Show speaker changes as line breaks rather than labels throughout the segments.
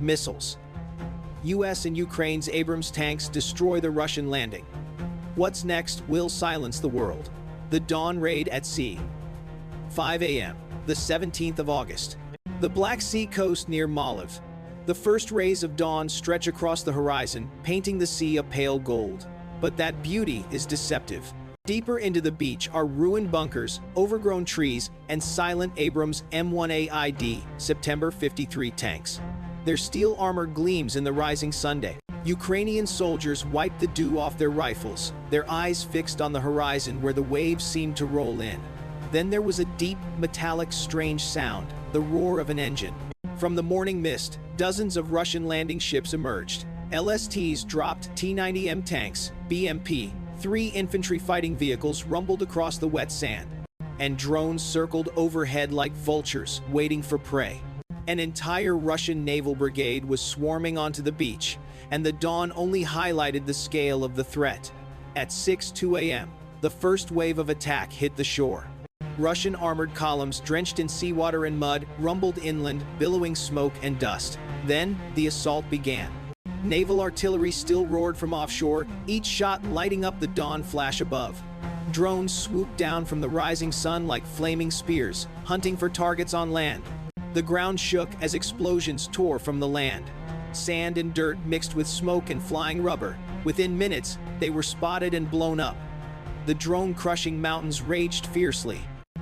missiles. US and Ukraine's Abrams tanks destroy the Russian landing. What's next will silence the world. The dawn raid at sea. 5 a.m., the 17th of August. The Black Sea coast near Maldives. The first rays of dawn stretch across the horizon, painting the sea a pale gold. But that beauty is deceptive. Deeper into the beach are ruined bunkers, overgrown trees, and silent Abrams M1A1D September 53 tanks. Their steel armor gleams in the rising sunday. Ukrainian soldiers wipe the dew off their rifles, their eyes fixed on the horizon where the waves seemed to roll in. Then there was a deep, metallic, strange sound, the roar of an engine. From the morning mist, dozens of Russian landing ships emerged. LSTs dropped T-90M tanks, BMP, 3 infantry fighting vehicles rumbled across the wet sand, and drones circled overhead like vultures, waiting for prey. An entire Russian naval brigade was swarming onto the beach, and the dawn only highlighted the scale of the threat. At 6:02 a.m., the first wave of attack hit the shore. Russian armored columns drenched in seawater and mud rumbled inland, billowing smoke and dust. Then, the assault began. Naval artillery still roared from offshore, each shot lighting up the dawn flash above. Drones swooped down from the rising sun like flaming spears, hunting for targets on land. The ground shook as explosions tore from the land. Sand and dirt mixed with smoke and flying rubber. Within minutes, they were spotted and blown up. The drone-crushing mountains raged fiercely.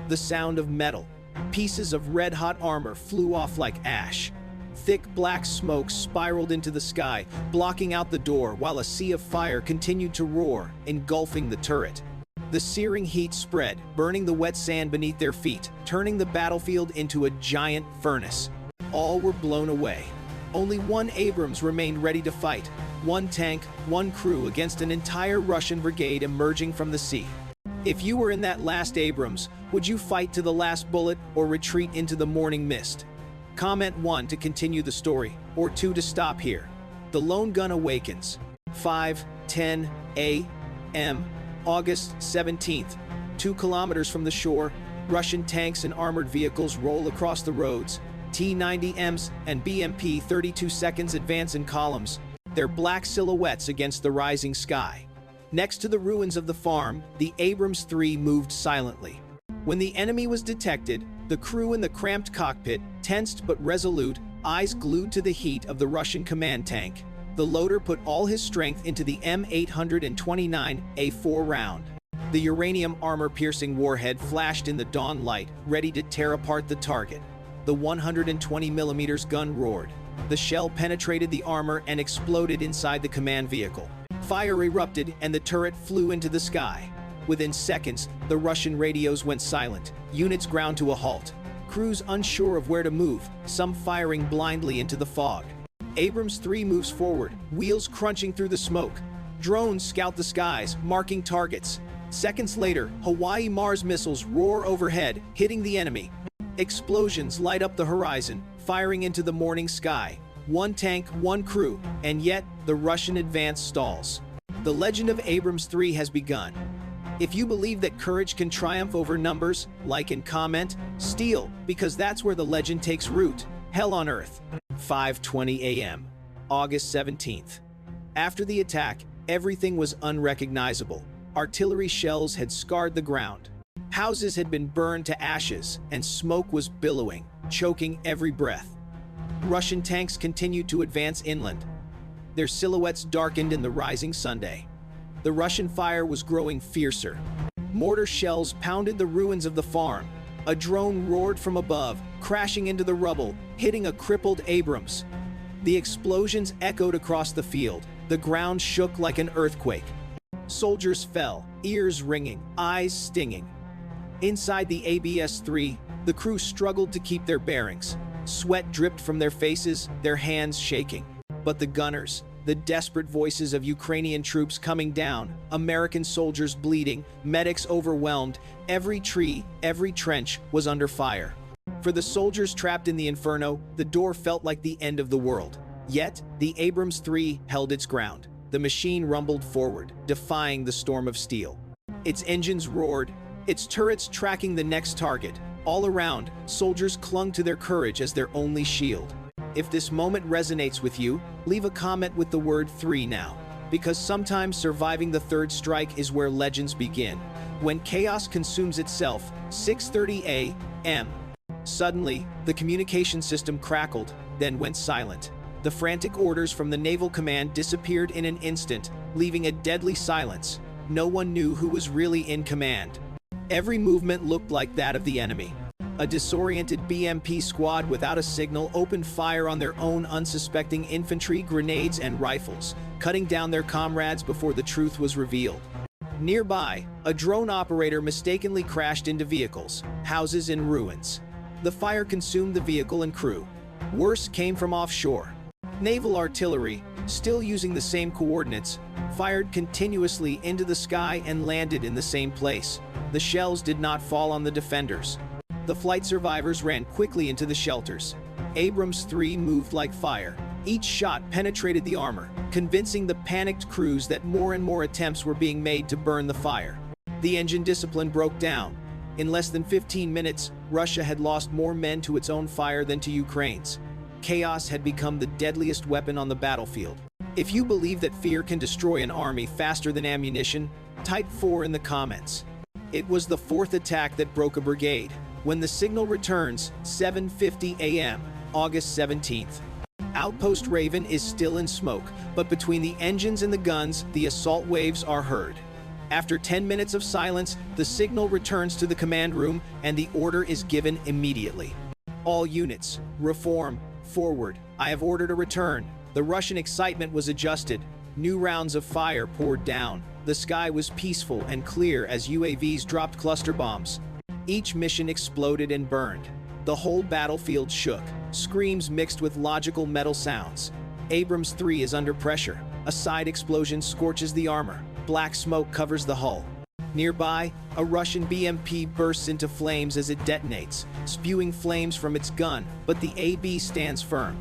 The sound of metal. Pieces of red-hot armor flew off like ash. Thick black smoke spiraled into the sky, blocking out the door while a sea of fire continued to roar, engulfing the turret. The searing heat spread, burning the wet sand beneath their feet, turning the battlefield into a giant furnace. All were blown away. Only one Abrams remained ready to fight. One tank, one crew against an entire Russian brigade emerging from the sea. If you were in that last Abrams, would you fight to the last bullet or retreat into the morning mist? Comment 1 to continue the story, or 2 to stop here. The lone gun awakens. 5:10 a.m. August 17th. 2 kilometers from the shore, Russian tanks and armored vehicles roll across the roads. T-90Ms and BMP 32 seconds advance in columns, their black silhouettes against the rising sky. Next to the ruins of the farm, the Abrams III moved silently. When the enemy was detected, the crew in the cramped cockpit, tensed but resolute, eyes glued to the heat of the Russian command tank. The loader put all his strength into the M829A4 round. The uranium armor-piercing warhead flashed in the dawn light, ready to tear apart the target. The 120mm gun roared. The shell penetrated the armor and exploded inside the command vehicle. Fire erupted and the turret flew into the sky. Within seconds, the Russian radios went silent, units ground to a halt. Crews unsure of where to move, some firing blindly into the fog. Abrams III moves forward, wheels crunching through the smoke. Drones scout the skies, marking targets. Seconds later, Hawaii Mars missiles roar overhead, hitting the enemy. Explosions light up the horizon, firing into the morning sky. One tank, one crew, and yet the Russian advance stalls. The legend of Abrams III has begun. If you believe that courage can triumph over numbers, like and comment, steal, because that's where the legend takes root. Hell on Earth. 5:20 a.m. August 17th. After the attack, everything was unrecognizable. Artillery shells had scarred the ground. Houses had been burned to ashes, and smoke was billowing, choking every breath. Russian tanks continued to advance inland. Their silhouettes darkened in the rising sunday. The Russian fire was growing fiercer. Mortar shells pounded the ruins of the farm. A drone roared from above, crashing into the rubble, hitting a crippled Abrams. The explosions echoed across the field. The ground shook like an earthquake. Soldiers fell, ears ringing, eyes stinging. Inside the ABS-3, the crew struggled to keep their bearings. Sweat dripped from their faces, their hands shaking. But the gunners, the desperate voices of Ukrainian troops coming down, American soldiers bleeding, medics overwhelmed, every tree, every trench was under fire. For the soldiers trapped in the inferno, the door felt like the end of the world. Yet, the Abrams III held its ground. The machine rumbled forward, defying the storm of steel. Its engines roared, its turrets tracking the next target. All around, soldiers clung to their courage as their only shield. If this moment resonates with you, leave a comment with the word 3 now, because sometimes surviving the third strike is where legends begin. When chaos consumes itself, 6:30 a.m. Suddenly, the communication system crackled, then went silent. The frantic orders from the Naval Command disappeared in an instant, leaving a deadly silence. No one knew who was really in command. Every movement looked like that of the enemy. A disoriented BMP squad without a signal opened fire on their own unsuspecting infantry, grenades, and rifles, cutting down their comrades before the truth was revealed. Nearby, a drone operator mistakenly crashed into vehicles, houses in ruins. The fire consumed the vehicle and crew. Worse came from offshore. Naval artillery, still using the same coordinates, fired continuously into the sky and landed in the same place. The shells did not fall on the defenders. The flight survivors ran quickly into the shelters. Abrams 3 moved like fire. Each shot penetrated the armor, convincing the panicked crews that more and more attempts were being made to burn the fire. The engine discipline broke down. In less than 15 minutes, Russia had lost more men to its own fire than to Ukraine's. Chaos had become the deadliest weapon on the battlefield. If you believe that fear can destroy an army faster than ammunition, type 4 in the comments. It was the fourth attack that broke a brigade. When the signal returns, 7:50 a.m., August 17th. Outpost Raven is still in smoke, but between the engines and the guns, the assault waves are heard. After 10 minutes of silence, the signal returns to the command room and the order is given immediately. All units, reform, forward. I have ordered a return. The Russian excitement was adjusted. New rounds of fire poured down. The sky was peaceful and clear as UAVs dropped cluster bombs. Each mission exploded and burned. The whole battlefield shook. Screams mixed with logical metal sounds. Abrams 3 is under pressure. A side explosion scorches the armor. Black smoke covers the hull. Nearby, a Russian BMP bursts into flames as it detonates, spewing flames from its gun, but the AB stands firm.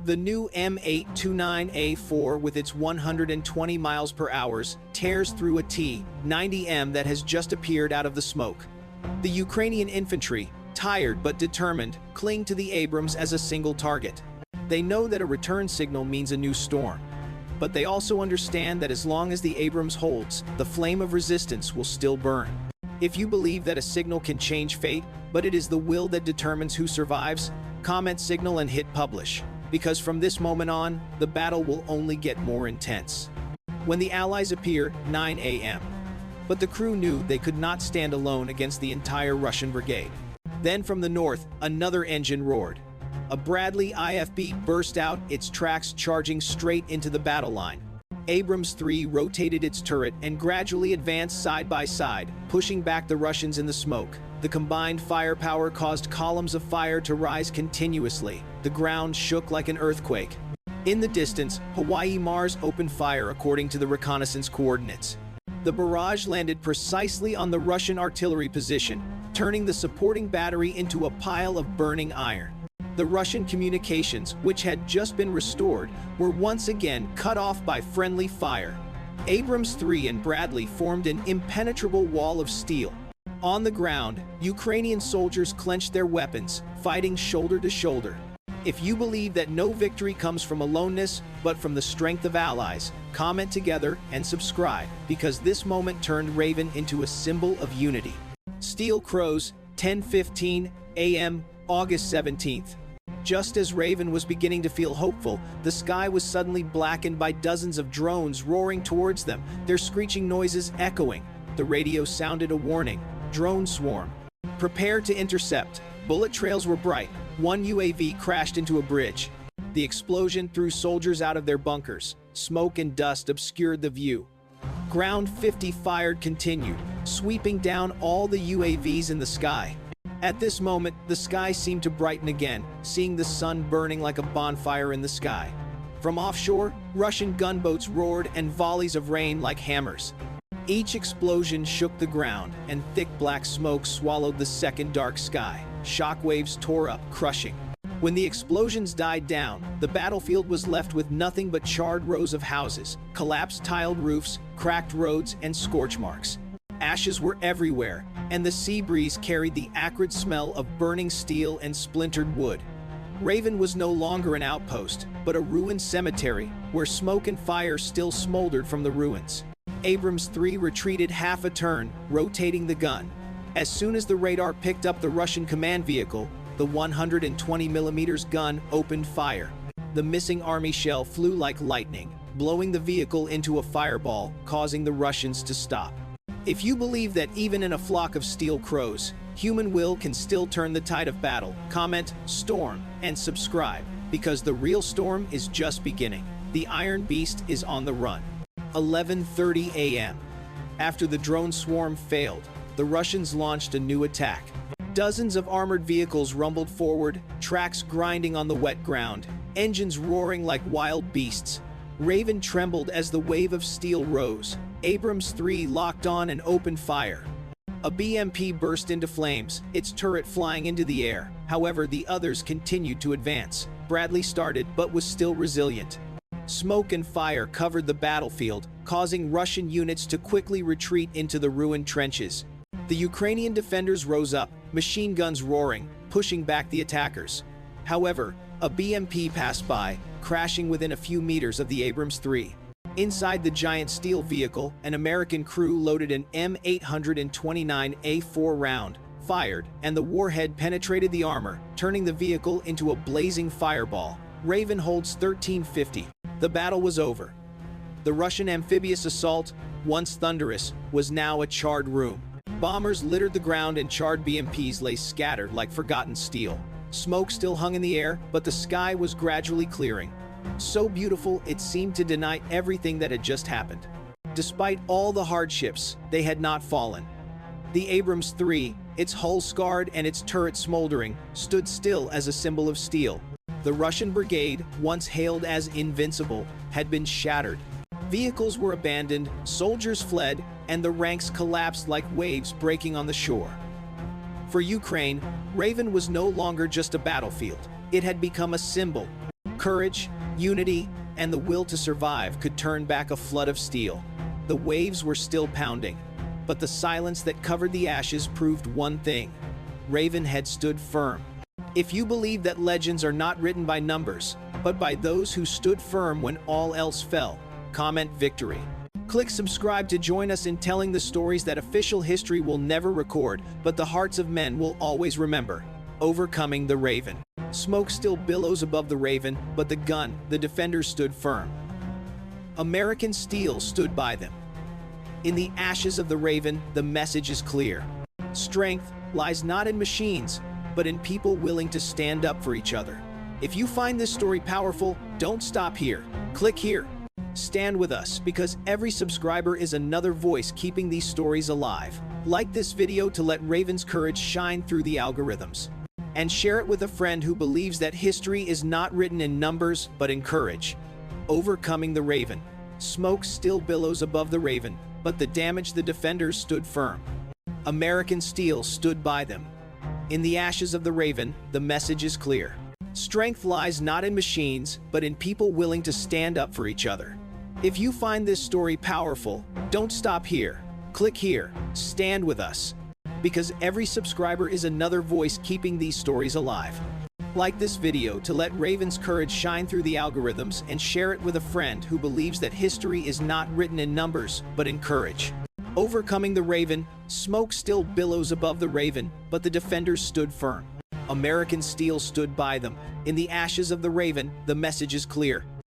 The new M829A4 with its 120 miles per hour tears through a T-90M that has just appeared out of the smoke. The Ukrainian infantry, tired but determined, cling to the Abrams as a single target. They know that a return signal means a new storm. But they also understand that as long as the Abrams holds, the flame of resistance will still burn. If you believe that a signal can change fate, but it is the will that determines who survives, comment signal and hit publish. Because from this moment on, the battle will only get more intense. When the Allies appear, 9 a.m. But the crew knew they could not stand alone against the entire Russian brigade. Then from the north, another engine roared. A Bradley IFB burst out, its tracks charging straight into the battle line. Abrams 3 rotated its turret and gradually advanced side by side, pushing back the Russians in the smoke. The combined firepower caused columns of fire to rise continuously. The ground shook like an earthquake. In the distance, Hawaii Mars opened fire according to the reconnaissance coordinates. The barrage landed precisely on the Russian artillery position, turning the supporting battery into a pile of burning iron. The Russian communications, which had just been restored, were once again cut off by friendly fire. Abrams 3 and Bradley formed an impenetrable wall of steel. On the ground, Ukrainian soldiers clenched their weapons, fighting shoulder to shoulder. If you believe that no victory comes from aloneness, but from the strength of allies, comment together and subscribe, because this moment turned Raven into a symbol of unity. Steel Crows, 10:15 a.m., August 17th. Just as Raven was beginning to feel hopeful, the sky was suddenly blackened by dozens of drones roaring towards them, their screeching noises echoing. The radio sounded a warning. Drone swarm. Prepare to intercept. Bullet trails were bright. One UAV crashed into a bridge. The explosion threw soldiers out of their bunkers. Smoke and dust obscured the view. Ground 50 fired continued, sweeping down all the UAVs in the sky. At this moment, the sky seemed to brighten again, seeing the sun burning like a bonfire in the sky. From offshore, Russian gunboats roared and volleys of rain like hammers. Each explosion shook the ground, and thick black smoke swallowed the second dark sky. Shockwaves tore up, crushing. When the explosions died down, the battlefield was left with nothing but charred rows of houses, collapsed tiled roofs, cracked roads, and scorch marks. Ashes were everywhere, and the sea breeze carried the acrid smell of burning steel and splintered wood. Raven was no longer an outpost, but a ruined cemetery where smoke and fire still smoldered from the ruins. Abrams III retreated half a turn, rotating the gun. As soon as the radar picked up the Russian command vehicle, the 120mm gun opened fire. The missing army shell flew like lightning, blowing the vehicle into a fireball, causing the Russians to stop. If you believe that even in a flock of steel crows, human will can still turn the tide of battle, comment, storm, and subscribe, because the real storm is just beginning. The Iron Beast is on the run. 11:30 a.m. After the drone swarm failed, the Russians launched a new attack. Dozens of armored vehicles rumbled forward, tracks grinding on the wet ground, engines roaring like wild beasts. Raven trembled as the wave of steel rose. Abrams III locked on and opened fire. A BMP burst into flames, its turret flying into the air. However, the others continued to advance. Bradley started, but was still resilient. Smoke and fire covered the battlefield, causing Russian units to quickly retreat into the ruined trenches. The Ukrainian defenders rose up, machine guns roaring, pushing back the attackers. However, a BMP passed by, crashing within a few meters of the Abrams III. Inside the giant steel vehicle, an American crew loaded an M829A4 round, fired, and the warhead penetrated the armor, turning the vehicle into a blazing fireball. Raven holds 1350. The battle was over. The Russian amphibious assault, once thunderous, was now a charred ruin. Bombers littered the ground and charred BMPs lay scattered like forgotten steel. Smoke still hung in the air, but the sky was gradually clearing. So beautiful, it seemed to deny everything that had just happened. Despite all the hardships, they had not fallen. The Abrams III, its hull scarred and its turret smoldering, stood still as a symbol of steel. The Russian brigade, once hailed as invincible, had been shattered. Vehicles were abandoned, soldiers fled, and the ranks collapsed like waves breaking on the shore. For Ukraine, Raven was no longer just a battlefield. It had become a symbol. Courage, unity, and the will to survive could turn back a flood of steel. The waves were still pounding, but the silence that covered the ashes proved one thing: Raven had stood firm. If you believe that legends are not written by numbers, but by those who stood firm when all else fell, comment victory. Click subscribe to join us in telling the stories that official history will never record, but the hearts of men will always remember. Overcoming the Raven. Smoke still billows above the Raven, but the defenders stood firm. American steel stood by them. In the ashes of the Raven, the message is clear. Strength lies not in machines, but in people willing to stand up for each other. If you find this story powerful, don't stop here. Click here. Stand with us, because every subscriber is another voice keeping these stories alive. Like this video to let Raven's courage shine through the algorithms. And share it with a friend who believes that history is not written in numbers, but in courage. Overcoming the Raven. Smoke still billows above the Raven, but the defenders stood firm. American steel stood by them. In the ashes of the Raven, the message is clear. Strength lies not in machines, but in people willing to stand up for each other. If you find this story powerful, don't stop here. Click here. Stand with us. Because every subscriber is another voice keeping these stories alive. Like this video to let Raven's courage shine through the algorithms, and share it with a friend who believes that history is not written in numbers, but in courage. Overcoming the Raven. Smoke still billows above the Raven, but the defenders stood firm. American steel stood by them. In the ashes of the Raven, the message is clear.